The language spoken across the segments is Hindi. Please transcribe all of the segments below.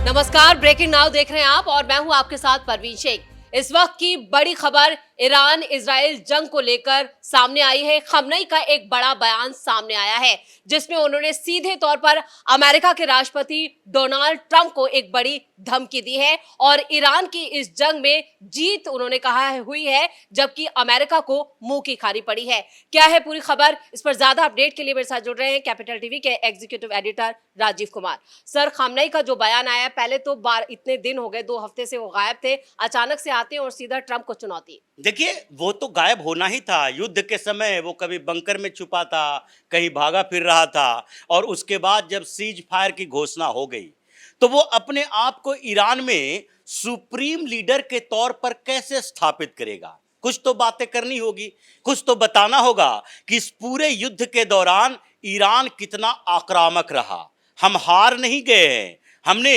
नमस्कार, ब्रेकिंग नाउ देख रहे हैं आप और मैं हूं आपके साथ परवीन शेख। इस वक्त की बड़ी खबर ईरान इजराइल जंग को लेकर सामने आई है। खमनई का एक बड़ा बयान सामने आया है जिसमें उन्होंने सीधे तौर पर अमेरिका के राष्ट्रपति डोनाल्ड ट्रंप को एक बड़ी धमकी दी है और ईरान की इस जंग में जीत उन्होंने कहा है हुई है, जबकि अमेरिका को मुंह की खानी पड़ी है। क्या है पूरी खबर, इस पर ज्यादा अपडेट के लिए मेरे साथ जुड़ रहे हैं कैपिटल टीवी के executive editor Rajeev Kumar. Sir, Khamenei का जो बयान आया, पहले तो इतने दिन हो गए, 2 हफ्ते से वो गायब थे, अचानक से आते हैं और सीधा ट्रंप को चुनौती। देखिए, वो तो गायब होना ही था। युद्ध के समय वो कभी बंकर में छुपा था, कहीं भागा फिर रहा था, और उसके बाद जब सीज फायर की घोषणा हो गई तो वो अपने आप को ईरान में सुप्रीम लीडर के तौर पर कैसे स्थापित करेगा। कुछ तो बातें करनी होगी, कुछ तो बताना होगा कि इस पूरे युद्ध के दौरान ईरान कितना आक्रामक रहा। हम हार नहीं गए हैं, हमने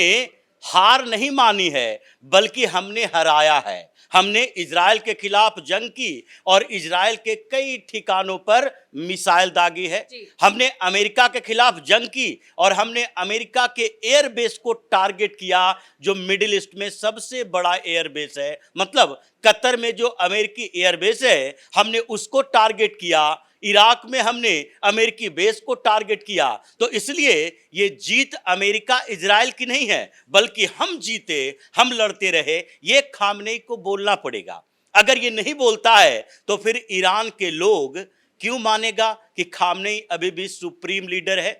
हार नहीं मानी है, बल्कि हमने हराया है। हमने इजराइल के खिलाफ जंग की और इजराइल के कई ठिकानों पर मिसाइल दागी है। हमने अमेरिका के खिलाफ जंग की और हमने अमेरिका के एयरबेस को टारगेट किया, जो मिडिल ईस्ट में सबसे बड़ा एयरबेस है। मतलब कतर में जो अमेरिकी एयरबेस है, हमने उसको टारगेट किया। इराक में हमने अमेरिकी बेस को टारगेट किया। तो इसलिए ये जीत अमेरिका इजराइल की नहीं है, बल्कि हम जीते, हम लड़ते रहे, ये खामनेई को बोलना पड़ेगा। अगर ये नहीं बोलता है तो फिर ईरान के लोग क्यों मानेगा कि खामनेई अभी भी सुप्रीम लीडर है,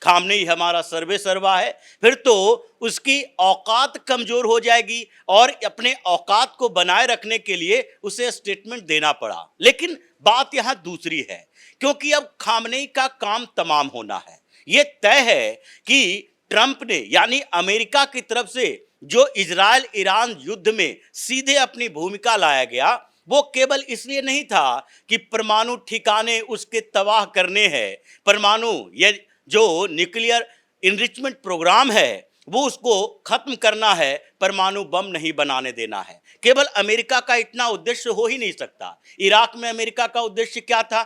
खामनेई हमारा सर्वे सर्वा है। फिर तो उसकी औकात कमजोर हो जाएगी और अपने औकात को बनाए रखने के लिए उसे स्टेटमेंट देना पड़ा। लेकिन बात यहां दूसरी है, क्योंकि अब खामनेई का काम तमाम होना है। यह तय है कि ट्रंप ने, यानी अमेरिका की तरफ से जो इजराइल ईरान युद्ध में सीधे अपनी भूमिका लाया गया, वो केवल इसलिए नहीं था कि परमाणु ठिकाने उसके तबाह करने हैं, परमाणु ये जो न्यूक्लियर इनरिचमेंट प्रोग्राम है वो उसको खत्म करना है, परमाणु बम नहीं बनाने देना है। केवल अमेरिका का इतना उद्देश्य हो ही नहीं सकता। इराक में अमेरिका का उद्देश्य क्या था?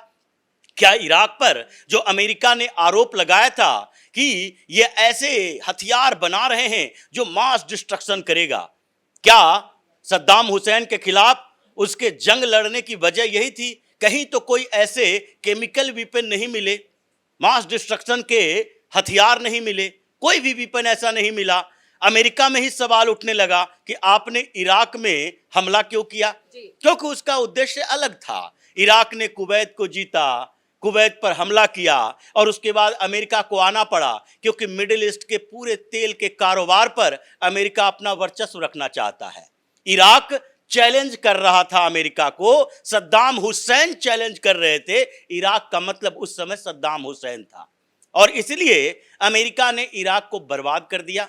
क्या इराक पर जो अमेरिका ने आरोप लगाया था कि ये ऐसे हथियार बना रहे हैं जो मास डिस्ट्रक्शन करेगा, क्या सद्दाम हुसैन के खिलाफ उसके जंग लड़ने की वजह यही थी? कहीं तो कोई ऐसे केमिकल वेपन नहीं मिले, मास डिस्ट्रक्शन के हथियार नहीं मिले, कोई भी वेपन ऐसा नहीं मिला। अमेरिका में ही सवाल उठने लगा कि आपने इराक में हमला क्यों किया, क्योंकि उसका उद्देश्य अलग था। इराक ने कुवैत को जीता, कुवैत पर हमला किया और उसके बाद अमेरिका को आना पड़ा, क्योंकि मिडिल ईस्ट के पूरे तेल के कारोबार पर अमेरिका अपना वर्चस्व रखना चाहता है। इराक चैलेंज कर रहा था अमेरिका को, सद्दाम हुसैन चैलेंज कर रहे थे। इराक का मतलब उस समय सद्दाम हुसैन था और इसलिए अमेरिका ने इराक को बर्बाद कर दिया।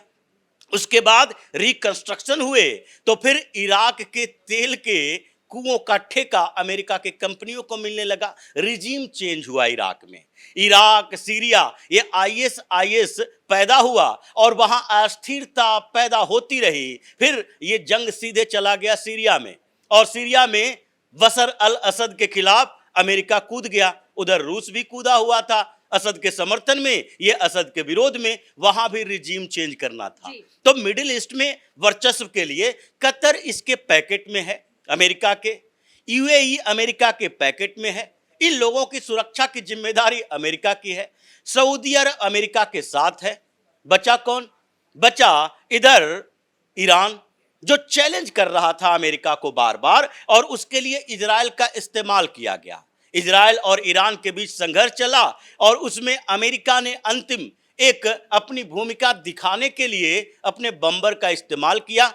उसके बाद रिकंस्ट्रक्शन हुए तो फिर इराक के तेल के कुओं का ठेका अमेरिका के कंपनियों को मिलने लगा। रिजीम चेंज हुआ इराक में। इराक, सीरिया, ये आईएस पैदा हुआ और वहां अस्थिरता पैदा होती रही। फिर ये जंग सीधे चला गया सीरिया में, और सीरिया में बशर अल असद के खिलाफ अमेरिका कूद गया। उधर रूस भी कूदा हुआ था असद के समर्थन में, ये असद के विरोध में। वहां भी रिजीम चेंज करना था। तो मिडिल ईस्ट में वर्चस्व के लिए कतर इसके पैकेट में है, अमेरिका के। यूएई अमेरिका के पैकेट में है। इन लोगों की सुरक्षा की जिम्मेदारी अमेरिका की है। सऊदी अरब अमेरिका के साथ है। बचा कौन? बचा इधर ईरान, जो चैलेंज कर रहा था अमेरिका को बार बार, और उसके लिए इजराइल का इस्तेमाल किया गया। इजराइल और ईरान के बीच संघर्ष चला और उसमें अमेरिका ने अंतिम एक अपनी भूमिका दिखाने के लिए अपने बम्बर का इस्तेमाल किया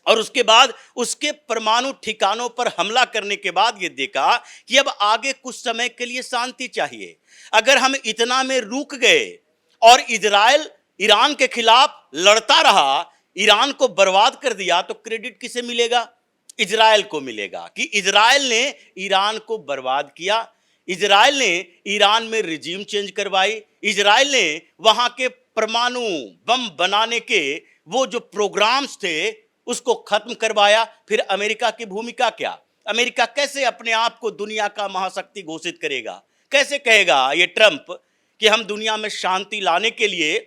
और उसके बाद उसके परमाणु ठिकानों पर हमला करने के बाद ये देखा कि अब आगे कुछ समय के लिए शांति चाहिए। अगर हम इतना में रुक गए और इजराइल ईरान के खिलाफ लड़ता रहा, ईरान को बर्बाद कर दिया, तो क्रेडिट किसे मिलेगा? इजराइल को मिलेगा कि इजराइल ने ईरान को बर्बाद किया, इजराइल ने ईरान में रिजीम चेंज करवाई, इजराइल ने वहां के परमाणु बम बनाने के वो जो प्रोग्राम्स थे उसको खत्म करवाया। फिर अमेरिका की भूमिका क्या? अमेरिका कैसे अपने आप को दुनिया का महाशक्ति घोषित करेगा? कैसे कहेगा ये ट्रंप कि हम दुनिया में शांति लाने के लिए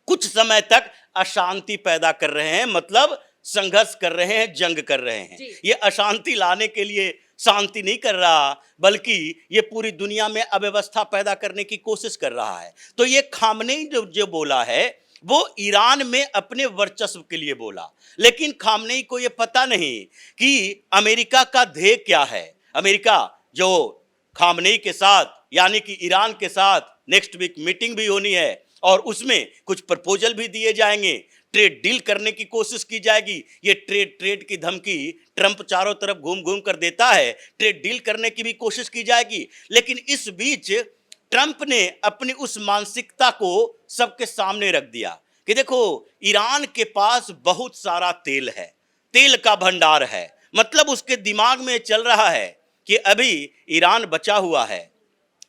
कुछ समय तक अशांति पैदा कर रहे हैं, मतलब संघर्ष कर रहे हैं, जंग कर रहे हैं। ये अशांति लाने के लिए शांति नहीं कर रहा, बल्कि ये पूरी दुनिया में अव्यवस्था पैदा करने की कोशिश कर रहा है। तो ये खामनेई जो बोला है वो ईरान में अपने वर्चस्व के लिए बोला, लेकिन खामनेई को ये पता नहीं कि अमेरिका का ध्येय क्या है। अमेरिका जो खामनेई के साथ यानी कि ईरान के साथ नेक्स्ट वीक मीटिंग भी होनी है और उसमें कुछ प्रपोजल भी दिए जाएंगे, ट्रेड डील करने की कोशिश की जाएगी। ये ट्रेड की धमकी ट्रंप चारों तरफ घूम घूम कर देता है, ट्रेड डील करने की भी कोशिश की जाएगी। लेकिन इस बीच ट्रंप ने अपनी उस मानसिकता को सबके सामने रख दिया कि देखो ईरान के पास बहुत सारा तेल है, तेल का भंडार है, मतलब उसके दिमाग में चल रहा है कि अभी ईरान बचा हुआ है,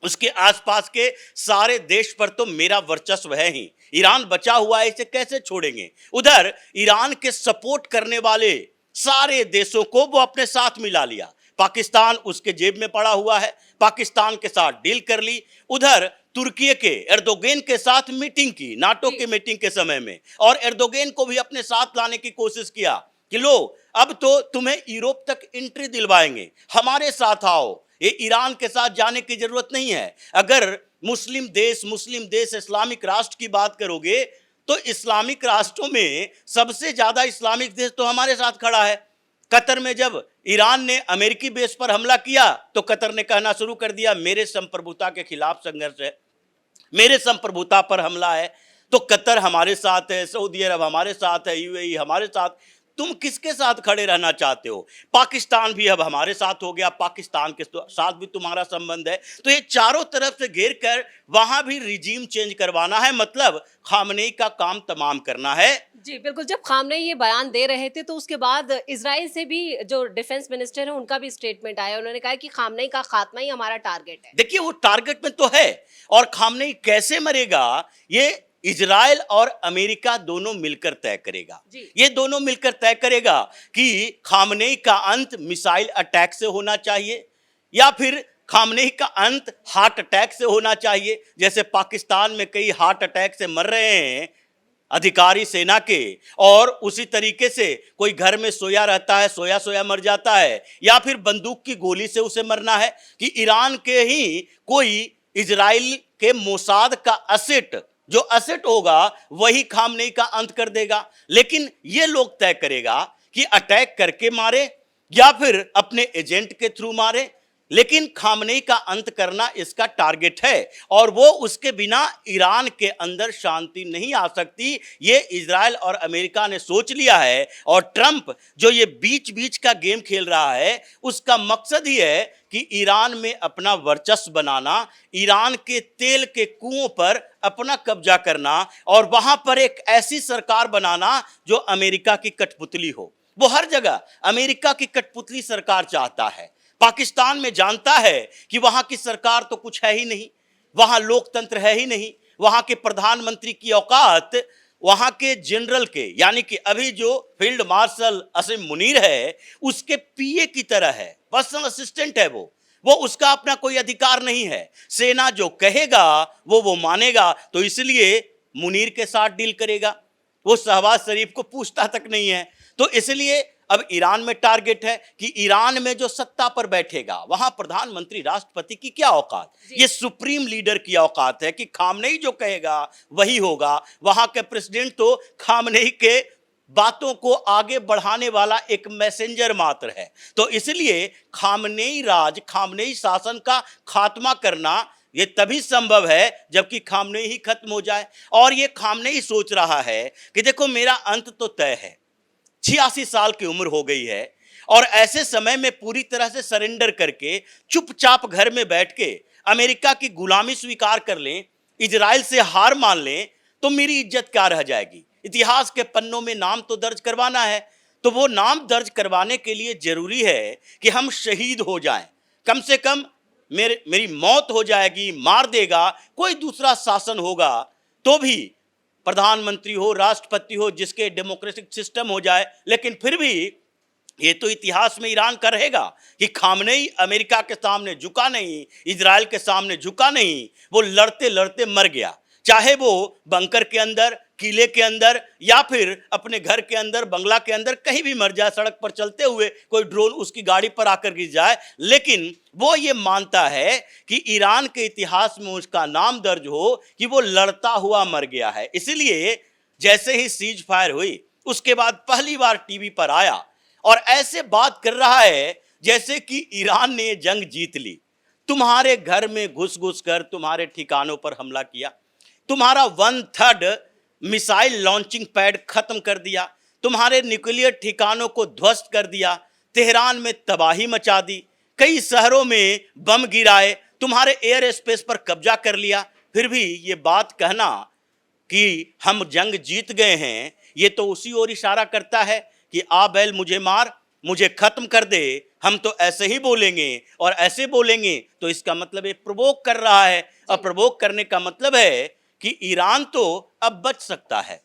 उसके आसपास के सारे देश पर तो मेरा वर्चस्व है ही, ईरान बचा हुआ है, इसे कैसे छोड़ेंगे। उधर ईरान के सपोर्ट करने वाले सारे देशों को वो अपने साथ मिला लिया। पाकिस्तान उसके जेब में पड़ा हुआ है, पाकिस्तान के साथ डील कर ली। उधर तुर्की के एर्दोगन के साथ मीटिंग की, नाटो के मीटिंग के समय में, और एर्दोगन को भी अपने साथ लाने की कोशिश किया कि लो अब तो तुम्हें यूरोप तक एंट्री दिलवाएंगे, हमारे साथ आओ, ये ईरान के साथ जाने की जरूरत नहीं है। अगर मुस्लिम देश इस्लामिक राष्ट्र की बात करोगे तो इस्लामिक राष्ट्रों में सबसे ज्यादा इस्लामिक देश तो हमारे साथ खड़ा है। कतर में जब ईरान ने अमेरिकी बेस पर हमला किया तो कतर ने कहना शुरू कर दिया मेरे संप्रभुता के खिलाफ संघर्ष है, मेरे संप्रभुता पर हमला है। तो कतर हमारे साथ है, सऊदी अरब हमारे साथ है, यूएई हमारे साथ। तुम किसके साथ खड़े रहना चाहते हो? पाकिस्तान भी अब हमारे साथ हो गया, पाकिस्तान के साथ भी तुम्हारा संबंध है। तो ये चारों तरफ से घेर कर वहां भी रिजीम चेंज करवाना है, मतलब खामनेई का काम तमाम करना है। जी बिल्कुल। जब खामनेई ये बयान दे रहे थे तो उसके बाद इजराइल से भी जो डिफेंस मिनिस्टर है उनका भी स्टेटमेंट आया, उन्होंने कहा कि खामनेई का खात्मा ही हमारा टारगेट है। देखिए वो टारगेट में तो है, और खामनेई कैसे मरेगा ये इजराइल और अमेरिका दोनों मिलकर तय करेगा। ये दोनों मिलकर तय करेगा कि खामनेई का अंत मिसाइल अटैक से होना चाहिए या फिर खामनेई का अंत हार्ट अटैक से होना चाहिए। जैसे पाकिस्तान में कई हार्ट अटैक से मर रहे हैं अधिकारी सेना के, और उसी तरीके से कोई घर में सोया रहता है, सोया सोया मर जाता है, या फिर बंदूक की गोली से उसे मरना है कि ईरान के ही कोई इजराइल के मोसाद का असेट, जो असेट होगा वही खामनेई का अंत कर देगा। लेकिन ये लोग तय करेगा कि अटैक करके मारे या फिर अपने एजेंट के थ्रू मारे, लेकिन खामनेई का अंत करना इसका टारगेट है, और वो उसके बिना ईरान के अंदर शांति नहीं आ सकती। ये इजराइल और अमेरिका ने सोच लिया है, और ट्रंप जो ये बीच बीच का गेम खेल रहा है उसका मकसद ही है कि ईरान में अपना वर्चस्व बनाना, ईरान के तेल के कुओं पर अपना कब्जा करना, और वहां पर एक ऐसी सरकार बनाना जो अमेरिका की कठपुतली हो। वो हर जगह अमेरिका की कठपुतली सरकार चाहता है। पाकिस्तान में जानता है कि वहां की सरकार तो कुछ है ही नहीं, वहां लोकतंत्र है ही नहीं, वहां के प्रधानमंत्री की औकात वहां के जनरल के यानी कि अभी जो फील्ड मार्शल असीम मुनीर है उसके पीए की तरह है, पर्सनल असिस्टेंट है वो उसका अपना कोई अधिकार नहीं है। सेना जो कहेगा वो मानेगा, तो इसलिए मुनीर के साथ डील करेगा, वो शहबाज शरीफ को पूछता तक नहीं है। तो इसलिए अब ईरान में टारगेट है कि ईरान में जो सत्ता पर बैठेगा वहां प्रधानमंत्री राष्ट्रपति की क्या औकात, ये सुप्रीम लीडर की औकात है कि खामनेई जो कहेगा वही होगा। वहां के प्रेसिडेंट तो खामनेई के बातों को आगे बढ़ाने वाला एक मैसेंजर मात्र है। तो इसलिए खामनेई राज, खामनेई शासन का खात्मा करना ये तभी संभव है जबकि खामनेई ही खत्म हो जाए। और ये खामनेई सोच रहा है कि देखो मेरा अंत तो तय है, 86 साल की उम्र हो गई है, और ऐसे समय में पूरी तरह से सरेंडर करके चुपचाप घर में बैठ के अमेरिका की गुलामी स्वीकार कर लें, इजराइल से हार मान लें, तो मेरी इज्जत क्या रह जाएगी। इतिहास के पन्नों में नाम तो दर्ज करवाना है, तो वो नाम दर्ज करवाने के लिए जरूरी है कि हम शहीद हो जाएं। कम से कम मेरी मौत हो जाएगी, मार देगा कोई दूसरा शासन होगा तो भी, प्रधानमंत्री हो, राष्ट्रपति हो, जिसके डेमोक्रेटिक सिस्टम हो जाए, लेकिन फिर भी ये तो इतिहास में ईरान का रहेगा कि खामनेई अमेरिका के सामने झुका नहीं, इजराइल के सामने झुका नहीं, वो लड़ते लड़ते मर गया। चाहे वो बंकर के अंदर, किले के अंदर या फिर अपने घर के अंदर, बंगला के अंदर, कहीं भी मर जाए, सड़क पर चलते हुए कोई ड्रोन उसकी गाड़ी पर आकर गिर जाए, लेकिन वो ये मानता है कि ईरान के इतिहास में उसका नाम दर्ज हो कि वो लड़ता हुआ मर गया है। इसलिए जैसे ही सीज फायर हुई उसके बाद पहली बार टीवी पर आया और ऐसे बात कर रहा है जैसे कि ईरान ने जंग जीत ली। तुम्हारे घर में घुस घुस कर तुम्हारे ठिकानों पर हमला किया, तुम्हारा 1/3 मिसाइल लॉन्चिंग पैड खत्म कर दिया, तुम्हारे न्यूक्लियर ठिकानों को ध्वस्त कर दिया, तेहरान में तबाही मचा दी, कई शहरों में बम गिराए, तुम्हारे एयर स्पेस पर कब्जा कर लिया। फिर भी ये बात कहना कि हम जंग जीत गए हैं, ये तो उसी ओर इशारा करता है कि आ बैल मुझे मार, मुझे खत्म कर दे। हम तो ऐसे ही बोलेंगे और ऐसे बोलेंगे, तो इसका मतलब ये प्रवोक कर रहा है। और प्रवोक करने का मतलब है कि ईरान तो अब बच सकता है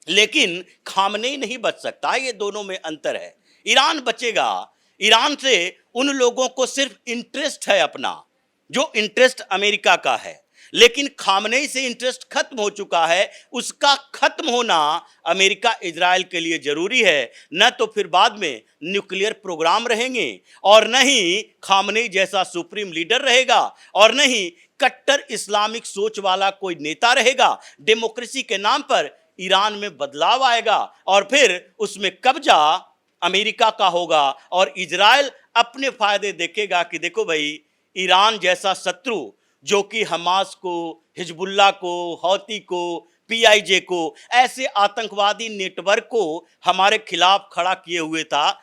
लेकिन खामनेई नहीं बच सकता। ये दोनों में अंतर है। ईरान बचेगा, ईरान से उन लोगों को सिर्फ इंटरेस्ट है अपना, जो इंटरेस्ट अमेरिका का है, लेकिन खामनेई से इंटरेस्ट खत्म हो चुका है। उसका खत्म होना अमेरिका इजराइल के लिए जरूरी है, न तो फिर बाद में न्यूक्लियर प्रोग्राम रहेंगे और न ही खामनेई जैसा सुप्रीम लीडर रहेगा और न ही कट्टर इस्लामिक सोच वाला कोई नेता रहेगा। डेमोक्रेसी के नाम पर ईरान में बदलाव आएगा और फिर उसमें कब्जा अमेरिका का होगा और इजराइल अपने फायदे देखेगा कि देखो भाई, ईरान जैसा शत्रु जो कि हमास को, हिजबुल्ला को, हौती को, पीआईजे को, ऐसे आतंकवादी नेटवर्क को हमारे खिलाफ खड़ा किए हुए था,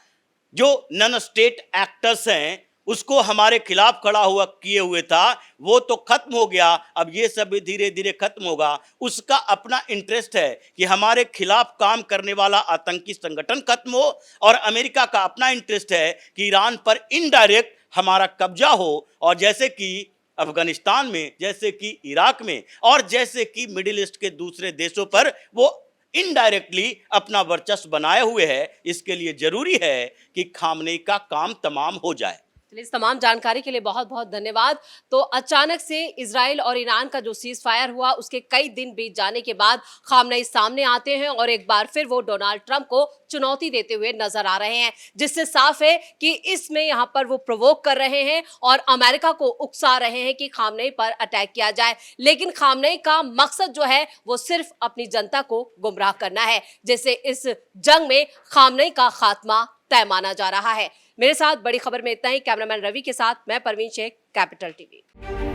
जो नन स्टेट एक्टर्स हैं उसको हमारे खिलाफ खड़ा हुआ किए हुए था, वो तो खत्म हो गया। अब ये सब भी धीरे धीरे खत्म होगा। उसका अपना इंटरेस्ट है कि हमारे खिलाफ काम करने वाला आतंकी संगठन खत्म हो और अमेरिका का अपना इंटरेस्ट है कि ईरान पर इनडायरेक्ट हमारा कब्जा हो, और जैसे कि अफगानिस्तान में, जैसे कि इराक में और जैसे कि मिडिल ईस्ट के दूसरे देशों पर वो इनडायरेक्टली अपना वर्चस्व बनाए हुए है। इसके लिए जरूरी है कि खामनेई का काम तमाम हो जाए। चलिए, इस तमाम जानकारी के लिए बहुत बहुत धन्यवाद। तो अचानक से इजराइल और ईरान का जो सीज फायर हुआ उसके कई दिन बीत जाने के बाद खामनेई सामने आते हैं और एक बार फिर वो डोनाल्ड ट्रंप को चुनौती देते हुए नजर आ रहे हैं, जिससे साफ है कि इसमें यहाँ पर वो प्रोवोक कर रहे हैं और अमेरिका को उकसा रहे हैं कि खामनेई पर अटैक किया जाए। लेकिन खामनेई का मकसद जो है वो सिर्फ अपनी जनता को गुमराह करना है, जैसे इस जंग में खामनेई का खात्मा तय माना जा रहा है। मेरे साथ बड़ी खबर में इतना ही। कैमरामैन रवि के साथ मैं परवीन शेख, कैपिटल टीवी।